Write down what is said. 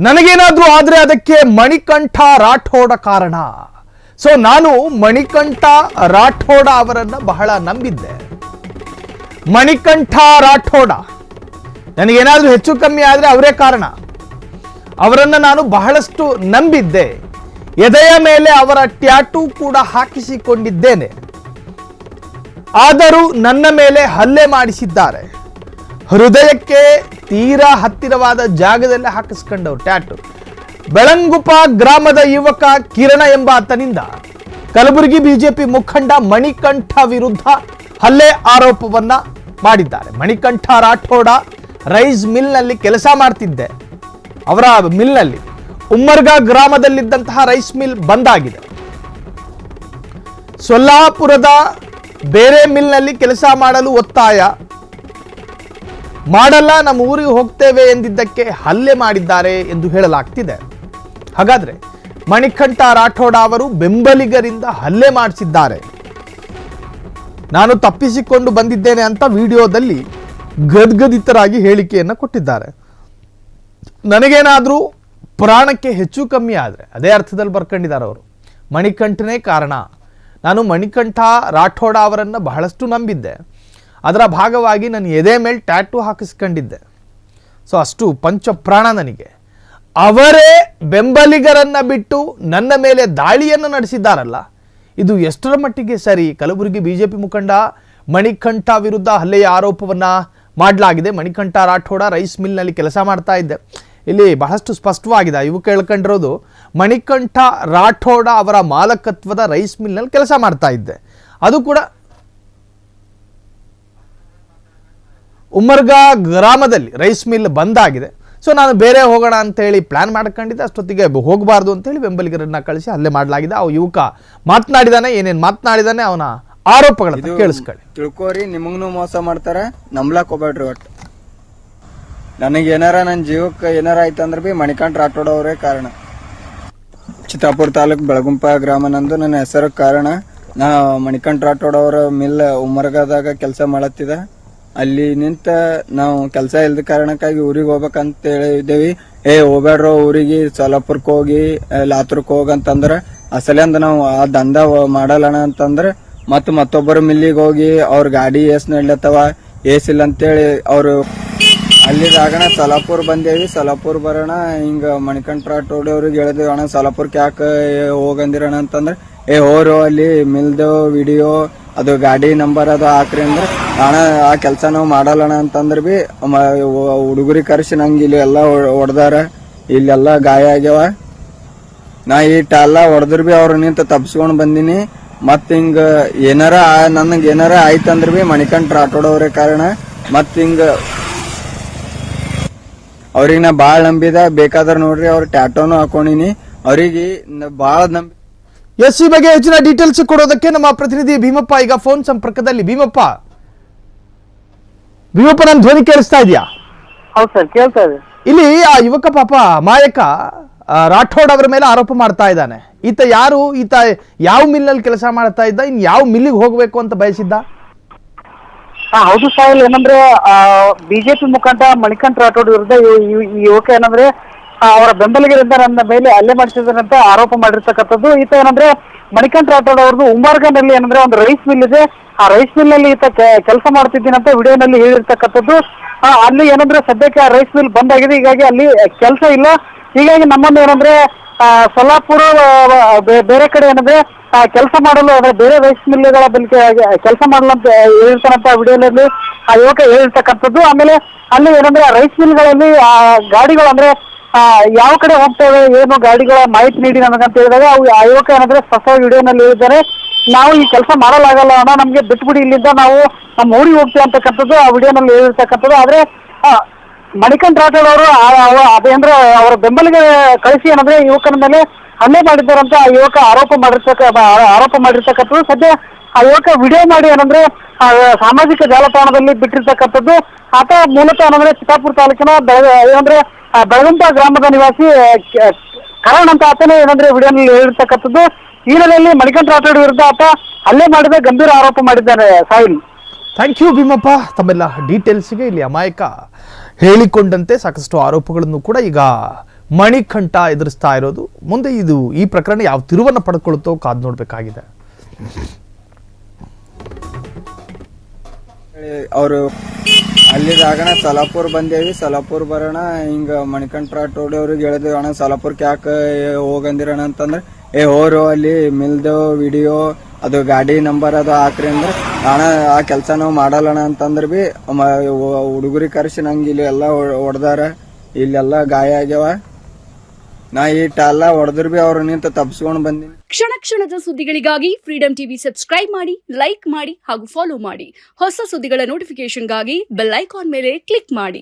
ನನಗೇನಾದ್ರೂ ಆದ್ರೆ ಅದಕ್ಕೆ ಮಣಿಕಂಠ ರಾಠೋಡ ಕಾರಣ. ಸೊ ನಾನು ಮಣಿಕಂಠ ರಾಠೋಡ ಅವರನ್ನ ಬಹಳ ನಂಬಿದ್ದೆ. ಮಣಿಕಂಠ ರಾಠೋಡ ನನಗೇನಾದ್ರೂ ಹೆಚ್ಚು ಕಮ್ಮಿ ಆದ್ರೆ ಅವರೇ ಕಾರಣ. ಅವರನ್ನ ನಾನು ಬಹಳಷ್ಟು ನಂಬಿದ್ದೆ. ಎದೆಯ ಮೇಲೆ ಅವರ ಟ್ಯಾಟೂ ಕೂಡ ಹಾಕಿಸಿಕೊಂಡಿದ್ದೇನೆ. ಆದರೂ ನನ್ನ ಮೇಲೆ ಹಲ್ಲೆ ಮಾಡಿಸಿದ್ದಾರೆ. ಹೃದಯಕ್ಕೆ ತೀರಾ ಹತ್ತಿರವಾದ ಜಾಗದಲ್ಲಿ ಹಾಕಿಸ್ಕೊಂಡವ್ರು ಟ್ಯಾಟೂ. ಬೆಳಂಗುಪ ಗ್ರಾಮದ ಯುವಕ ಕಿರಣ ಎಂಬಾತನಿಂದ ಕಲಬುರಗಿ ಬಿಜೆಪಿ ಮುಖಂಡ ಮಣಿಕಂಠ ವಿರುದ್ಧ ಹಲ್ಲೆ ಆರೋಪವನ್ನ ಮಾಡಿದ್ದಾರೆ. ಮಣಿಕಂಠ ರಾಠೋಡ ರೈಸ್ ಮಿಲ್ನಲ್ಲಿ ಕೆಲಸ ಮಾಡ್ತಿದ್ದೆ. ಅವರ ಮಿಲ್ನಲ್ಲಿ ಉಮ್ಮರ್ಗಾ ಗ್ರಾಮದಲ್ಲಿದ್ದಂತಹ ರೈಸ್ ಮಿಲ್ ಬಂದಾಗಿದೆ. ಸೊಲ್ಲಾಪುರದ ಬೇರೆ ಮಿಲ್ನಲ್ಲಿ ಕೆಲಸ ಮಾಡಲು ಒತ್ತಾಯ ಮಾಡಲ್ಲ, ನಮ್ಮ ಊರಿಗೆ ಹೋಗ್ತೇವೆ ಎಂದಿದ್ದಕ್ಕೆ ಹಲ್ಲೆ ಮಾಡಿದ್ದಾರೆ ಎಂದು ಹೇಳಲಾಗ್ತಿದೆ. ಹಾಗಾದ್ರೆ ಮಣಿಕಂಠ ರಾಠೋಡ ಅವರು ಬೆಂಬಲಿಗರಿಂದ ಹಲ್ಲೆ ಮಾಡಿಸಿದ್ದಾರೆ. ನಾನು ತಪ್ಪಿಸಿಕೊಂಡು ಬಂದಿದ್ದೇನೆ ಅಂತ ವಿಡಿಯೋದಲ್ಲಿ ಗದ್ಗದಿತರಾಗಿ ಹೇಳಿಕೆಯನ್ನು ಕೊಟ್ಟಿದ್ದಾರೆ. ನನಗೇನಾದರೂ ಪ್ರಾಣಕ್ಕೆ ಹೆಚ್ಚು ಕಮ್ಮಿ ಆದರೆ ಅದೇ ಅರ್ಥದಲ್ಲಿ ಬರ್ಕೊಂಡಿದ್ದಾರೆ ಅವರು. ಮಣಿಕಂಠನೇ ಕಾರಣ. ನಾನು ಮಣಿಕಂಠ ರಾಠೋಡ ಅವರನ್ನು ಬಹಳಷ್ಟು ನಂಬಿದ್ದೆ. ಅದರ ಭಾಗವಾಗಿ ನಾನು ಎದೆ ಮೇಲೆ ಟ್ಯಾಟೂ ಹಾಕಿಸ್ಕೊಂಡಿದ್ದೆ. ಸೊ ಅಷ್ಟು ಪಂಚಪ್ರಾಣ ನನಗೆ. ಅವರೇ ಬೆಂಬಲಿಗರನ್ನ ಬಿಟ್ಟು ನನ್ನ ಮೇಲೆ ದಾಳಿಯನ್ನು ನಡೆಸಿದ್ದಾರಲ್ಲ, ಇದು ಎಷ್ಟರ ಮಟ್ಟಿಗೆ ಸರಿ? ಕಲಬುರಗಿ ಬಿಜೆಪಿ ಮುಖಂಡ ಮಣಿಕಂಠ ವಿರುದ್ಧ ಹಲ್ಲೆಯ ಆರೋಪವನ್ನ ಮಾಡಲಾಗಿದೆ. ಮಣಿಕಂಠ ರಾಠೋಡ ರೈಸ್ ಮಿಲ್ನಲ್ಲಿ ಕೆಲಸ ಮಾಡ್ತಾ ಇದ್ದೆ. ಇಲ್ಲಿ ಬಹಳಷ್ಟು ಸ್ಪಷ್ಟವಾಗಿದೆ. ಇವು ಕೇಳ್ಕೊಂಡಿರೋದು ಮಣಿಕಂಠ ರಾಠೋಡ ಅವರ ಮಾಲಕತ್ವದ ರೈಸ್ ಮಿಲ್ನಲ್ಲಿ ಕೆಲಸ ಮಾಡ್ತಾ ಇದ್ದೆ. ಅದು ಕೂಡ ಉಮ್ಮರ್ಗಾ ಗ್ರಾಮದಲ್ಲಿ ರೈಸ್ ಮಿಲ್ ಬಂದಾಗಿದೆ. ಸೊ ನಾನು ಬೇರೆ ಹೋಗೋಣ ಅಂತೇಳಿ ಪ್ಲಾನ್ ಮಾಡ್ಕೊಂಡಿದ್ದೆ. ಅಷ್ಟೊತ್ತಿಗೆ ಹೋಗಬಾರ್ದು ಅಂತೇಳಿ ಬೆಂಬಲಿಗರನ್ನ ಕಳಿಸಿ ಹಲ್ಲೆ ಮಾಡಲಾಗಿದೆ. ಅವ ಯುವಕ ಮಾತನಾಡಿದಾನೆ, ಏನೇನು ಮಾತನಾಡಿದಾನೆ ಅವನ ಆರೋಪಗಳನ್ನು ಕೇಳಿಸ್ಕೊಳ್ಳಿ. ತಿಳ್ಕೋರಿ, ನಿಮಗೂ ಮೋಸ ಮಾಡ್ತಾರ, ನಂಬ್ಲಾಕ್ ಹೋಗ್ಬೇಡ್ರಿ. ಒಟ್ಟು ನನಗೇನಾರ ನನ್ನ ಜೀವಕ್ಕೆ ಏನಾರ ಆಯ್ತಂದ್ರೆ ಬಿ ಮಣಿಕಂಠ ರಾಠೋಡ ಅವರೇ ಕಾರಣ. ಚಿತ್ತಾಪುರ ತಾಲೂಕ್ ಬೆಳಗುಂಪ ಗ್ರಾಮ ನಂದು. ನನ್ನ ಹೆಸರು ಕಾರಣ. ನಾ ಮಣಿಕಂಠ ರಾಠೋಡ ಅವರ ಮಿಲ್ ಉಮ್ಮರ್ಗಾದಾಗ ಕೆಲಸ ಮಾಡತ್ತಿದೆ. ಅಲ್ಲಿ ನಿಂತ ನಾವು ಕೆಲಸ ಇಲ್ದ ಕಾರಣಕ್ಕಾಗಿ ಊರಿಗೆ ಹೋಗ್ಬೇಕಂತ ಹೇಳಿದ್ದೇವಿ. ಹೋಗ್ಬೇಡ್ರೋ ಊರಿಗೆ, ಸೋಲಾಪುರಕ್ಕೆ ಹೋಗಿ ಲಾತುರ್ಕ್ ಹೋಗಂತಂದ್ರ ಅಸಲಿಂದ ನಾವು ಆ ದಂಧ ಮಾಡಲ್ಲಣ ಅಂತಂದ್ರೆ ಮತ್ತೊಬ್ಬರ ಮಿಲ್ಲಿಗೆ ಹೋಗಿ ಅವ್ರ ಗಾಡಿ ಏಸ್ ನಡ್ಲತ್ತವ, ಏಸ್ ಇಲ್ಲ ಅಂತೇಳಿ ಅವ್ರು ಅಲ್ಲಿದಾಗಣ ಸೋಲಾಪುರ್ ಬಂದೇವಿ. ಸೋಲಾಪುರ್ ಬರೋಣ ಹಿಂಗ ಮಣಿಕಂಠ ರಾಠೋಡ ಅವ್ರಿಗೆ ಹೇಳಿದೇವಿ, ಅಣ್ಣ ಸೋಲಾಪುರ್ಕ್ಕೆ ಯಾಕೆ ಹೋಗಂದಿರಣ ಅಂತಂದ್ರೆ ಹೋರು ಅಲ್ಲಿ ಮಿಲ್ದು ವಿಡಿಯೋ ಅದು ಗಾಡಿ ನಂಬರ್ ಅದು ಹಾಕ್ರಿ ಅಂದ್ರೆ ಅಣ್ಣ ಆ ಕೆಲಸ ನಾವು ಮಾಡಲ್ಲಣ ಅಂತಂದ್ರೆ ಬಿ ಹುಡುಗರಿ ಕರ್ಸಿ ನಂಗೆ ಇಲ್ಲಿ ಎಲ್ಲ ಹೊಡೆದಾರ, ಇಲ್ಲೆಲ್ಲ ಗಾಯ ಆಗ್ಯಾವ. ನಾ ಈಟೆಲ್ಲ ಹೊಡೆದ್ರ ಬಿ ಅವ್ರ ನಿಂತ ತಪ್ಸ್ಕೊಂಡ್ ಬಂದಿನಿ. ಮತ್ ಹಿಂಗ ಏನಾರ ನನಗೆ ಏನಾರ ಆಯ್ತಂದ್ರ ಬಿ ಮಣಿಕಂಠ ರಾಠೋಡ ಅವರೇ ಕಾರಣ. ಮತ್ ಹಿಂಗ ಅವ್ರಿಗೆ ನಾ ಬಾಳ್ ನಂಬಿದ. ಬೇಕಾದ್ರ ನೋಡ್ರಿ ಅವ್ರ ಟ್ಯಾಟೋನು ಹಾಕೊಂಡಿನಿ. ಅವ್ರಿಗೆ ಬಾಳ ನಂಬಿ. ಎಸ್, ಈ ಬಗ್ಗೆ ಹೆಚ್ಚಿನ ಡೀಟೇಲ್ಸ್ ಕೊಡೋದಕ್ಕೆ ನಮ್ಮ ಪ್ರತಿನಿಧಿ ಭೀಮಪ್ಪ ಈಗ ಫೋನ್ ಸಂಪರ್ಕದಲ್ಲಿ. ಭೀಮಪ್ಪ, ನನ್ನ ಧ್ವನಿ ಕೇಳಿಸ್ತಾ ಇದೆಯಾ? ಹೌದು ಸರ್, ಕೇಳ್ತಾ ಇದೆ. ಇಲ್ಲಿ ಆ ಯುವಕ ಪಾಪ ಮಾಯಕ ರಾಠೋಡ್ ಅವರ ಮೇಲೆ ಆರೋಪ ಮಾಡ್ತಾ ಇದ್ದಾನೆ. ಈತ ಯಾರು? ಈತ ಯಾವ ಮಿಲ್ನಲ್ಲಿ ಕೆಲಸ ಮಾಡ್ತಾ ಇದ್ದ? ಇನ್ ಯಾವ ಮಿಲ್ಲಿಗೆ ಹೋಗ್ಬೇಕು ಅಂತ ಬಯಸಿದ್ದ? ಹೌದು ಸಾಹಿಲ್, ಏನಂದ್ರೆ ಬಿಜೆಪಿ ಮುಖಂಡ ಮಣಿಕಂಠ ರಾಠೋಡ್ ವಿರುದ್ಧ ಈ ಯುವಕ ಏನಂದ್ರೆ ಅವರ ಬೆಂಬಲಿಗರಿಂದ ನನ್ನ ಮೇಲೆ ಹಲ್ಲೆ ಮಾಡಿಸಿದ್ದಾರೆ ಅಂತ ಆರೋಪ ಮಾಡಿರ್ತಕ್ಕಂಥದ್ದು. ಈತ ಏನಂದ್ರೆ ಮಣಿಕಂಠ ರಾಠೋಡ್ ಅವ್ರದ್ದು ಉಮ್ಮರ್ಗನಲ್ಲಿ ಏನಂದ್ರೆ ಒಂದು ರೈಸ್ ಮಿಲ್ ಇದೆ. ಆ ರೈಸ್ ಮಿಲ್ ನಲ್ಲಿ ಈತ ಕೆಲಸ ಮಾಡ್ತಿದ್ದೀನಂತ ವಿಡಿಯೋನಲ್ಲಿ ಹೇಳಿರ್ತಕ್ಕಂಥದ್ದು. ಅಲ್ಲಿ ಏನಂದ್ರೆ ಸದ್ಯಕ್ಕೆ ಆ ರೈಸ್ ಮಿಲ್ ಬಂದಾಗಿದೆ, ಹೀಗಾಗಿ ಅಲ್ಲಿ ಕೆಲಸ ಇಲ್ಲ. ಹೀಗಾಗಿ ನಮ್ಮನ್ನು ಏನಂದ್ರೆ ಸೊಲ್ಲಾಪುರ ಬೇರೆ ಕಡೆ ಏನಂದ್ರೆ ಕೆಲಸ ಮಾಡಲು ಅಂದ್ರೆ ಬೇರೆ ರೈಸ್ ಮಿಲ್ಗಳ ಬಳಿಕ ಕೆಲಸ ಮಾಡಲು ಅಂತ ಹೇಳಿರ್ತಾನಂತ ವಿಡಿಯೋನಲ್ಲಿ ಆ ಯುವಕ ಹೇಳಿರ್ತಕ್ಕಂಥದ್ದು. ಆಮೇಲೆ ಅಲ್ಲಿ ಏನಂದ್ರೆ ರೈಸ್ ಮಿಲ್ಗಳಲ್ಲಿ ಗಾಡಿಗಳು ಅಂದ್ರೆ ಯಾವ ಕಡೆ ಹೋಗ್ತೇವೆ, ಏನು ಗಾಡಿಗಳ ಮಾಹಿತಿ ನೀಡಿ ನನಗಂತ ಹೇಳಿದಾಗ ಆ ಯುವಕ ಏನಂದ್ರೆ ಹೊಸ ವಿಡಿಯೋನಲ್ಲಿ ಹೇಳಿದ್ದಾರೆ, ನಾವು ಈ ಕೆಲಸ ಮಾಡಲಾಗಲ್ಲ ಅಣ್ಣ, ನಮ್ಗೆ ಬಿಟ್ಬಿಡಿ, ಇಲ್ಲಿಂದ ನಾವು ನಮ್ಮ ಊರಿಗೆ ಹೋಗ್ತೀವಿ ಅಂತಕ್ಕಂಥದ್ದು ಆ ವಿಡಿಯೋನಲ್ಲಿ ಹೇಳಿರ್ತಕ್ಕಂಥದ್ದು. ಆದ್ರೆ ಮಣಿಕಂಠ ರಾಠೋಡ್ ಅವರು ಅದೇಂದ್ರೆ ಅವರ ಬೆಂಬಲಿಗೆ ಕಳಿಸಿ ಏನಂದ್ರೆ ಯುವಕನ ಮೇಲೆ ಹಲ್ಲೆ ಮಾಡಿದ್ದಾರಂತ ಆ ಯುವಕ ಆರೋಪ ಮಾಡಿರ್ತಕ್ಕಂಥದ್ದು. ಸದ್ಯ ಆ ಯುವಕ ವಿಡಿಯೋ ಮಾಡಿ ಏನಂದ್ರೆ ಸಾಮಾಜಿಕ ಜಾಲತಾಣದಲ್ಲಿ ಬಿಟ್ಟಿರ್ತಕ್ಕಂಥದ್ದು. ಆತ ಮೂಲತಃ ಏನಂದ್ರೆ ಚಿತ್ತಾಪುರ ತಾಲೂಕಿನ ಏನಂದ್ರೆ ಬೆಳಗುಂಪ ಗ್ರಾಮದ ನಿವಾಸಿ ಕರಣ್ ಅಂತ ಆತನೇ ಏನಂದ್ರೆ ವಿಡಿಯೋನಲ್ಲಿ ಹೇಳಿರ್ತಕ್ಕಂಥದ್ದು. ಈ ನೆಲೆಯಲ್ಲಿ ಮಣಿಕಂಠ ರಾಠೋಡ್ ವಿರುದ್ಧ ಆತ ಹಲ್ಲೆ ಮಾಡಿದ ಗಂಭೀರ ಆರೋಪ ಮಾಡಿದ್ದಾನೆ. ಸಾಹಿಲ್, ಥ್ಯಾಂಕ್ ಯು ಭೀಮಪ್ಪ ತಮ್ಮೆಲ್ಲ ಡೀಟೇಲ್ಸ್ಗೆ. ಇಲ್ಲಿ ಅಮಾಯಕ ಹೇಳಿಕೊಂಡಂತೆ ಸಾಕಷ್ಟು ಆರೋಪಗಳನ್ನು ಕೂಡ ಈಗ ಮಣಿಕಂಠ ಎದುರಿಸ್ತಾ ಇರೋದು. ಮುಂದೆ ಈ ಪ್ರಕರಣ ಯಾವ ತಿರುವನ್ನು ಪಡೆದುಕೊಳ್ಳುತ್ತೋ ಕಾದು ನೋಡಬೇಕಾಗಿದೆ. ಅವರು ಅಲ್ಲಿದಾಗಣ ಸಲಾಪುರ್ ಬಂದೇವಿ. ಸಲಾಪುರ್ ಬರೋಣ ಹಿಂಗ ಮಣಿಕಂಠ ರಾಠೋಡ್ ಅವ್ರಿಗೆ ಹೇಳಿದ್ವಿ, ಅಣ್ಣ ಸಲಾಪುರ್ಕ್ಕೆ ಯಾಕೆ ಹೋಗಂದಿರಣ ಅಂತಂದ್ರೆ, ಹೋರು ಅಲ್ಲಿ ಮಿಲ್ದು ವಿಡಿಯೋ ಅದು ಗಾಡಿ ನಂಬರ್ ಅದು ಹಾಕ್ರಿ ಅಂದ್ರೆ, ಅಣ್ಣ ಆ ಕೆಲಸ ನಾವು ಮಾಡಲ್ಲಣ ಅಂತಂದ್ರೆ ಬಿ ಹುಡುಗರಿ ಕರೆಸಿ ನಂಗೆ ಇಲ್ಲಿ ಎಲ್ಲ ಹೊಡೆದಾರ, ಇಲ್ಲೆಲ್ಲ ಗಾಯ ಆಗ್ಯಾವ. ನಾ ಈಟೆಲ್ಲ ಹೊಡೆದ್ರು ಬಿ ಅವ್ರು ನಿಂತ ತಪ್ಪಿಸ್ಕೊಂಡು ಬಂದಿನಿ. ಕ್ಷಣ ಕ್ಷಣದ ಸುದ್ದಿಗಳಿಗಾಗಿ ಫ್ರೀಡಂ ಟಿವಿ ಸಬ್ಸ್ಕ್ರೈಬ್ ಮಾಡಿ, ಲೈಕ್ ಮಾಡಿ ಹಾಗೂ ಫಾಲೋ ಮಾಡಿ. ಹೊಸ ಸುದ್ದಿಗಳ ನೋಟಿಫಿಕೇಶನ್ಗಾಗಿ ಬೆಲ್ ಐಕಾನ್ ಮೇಲೆ ಕ್ಲಿಕ್ ಮಾಡಿ.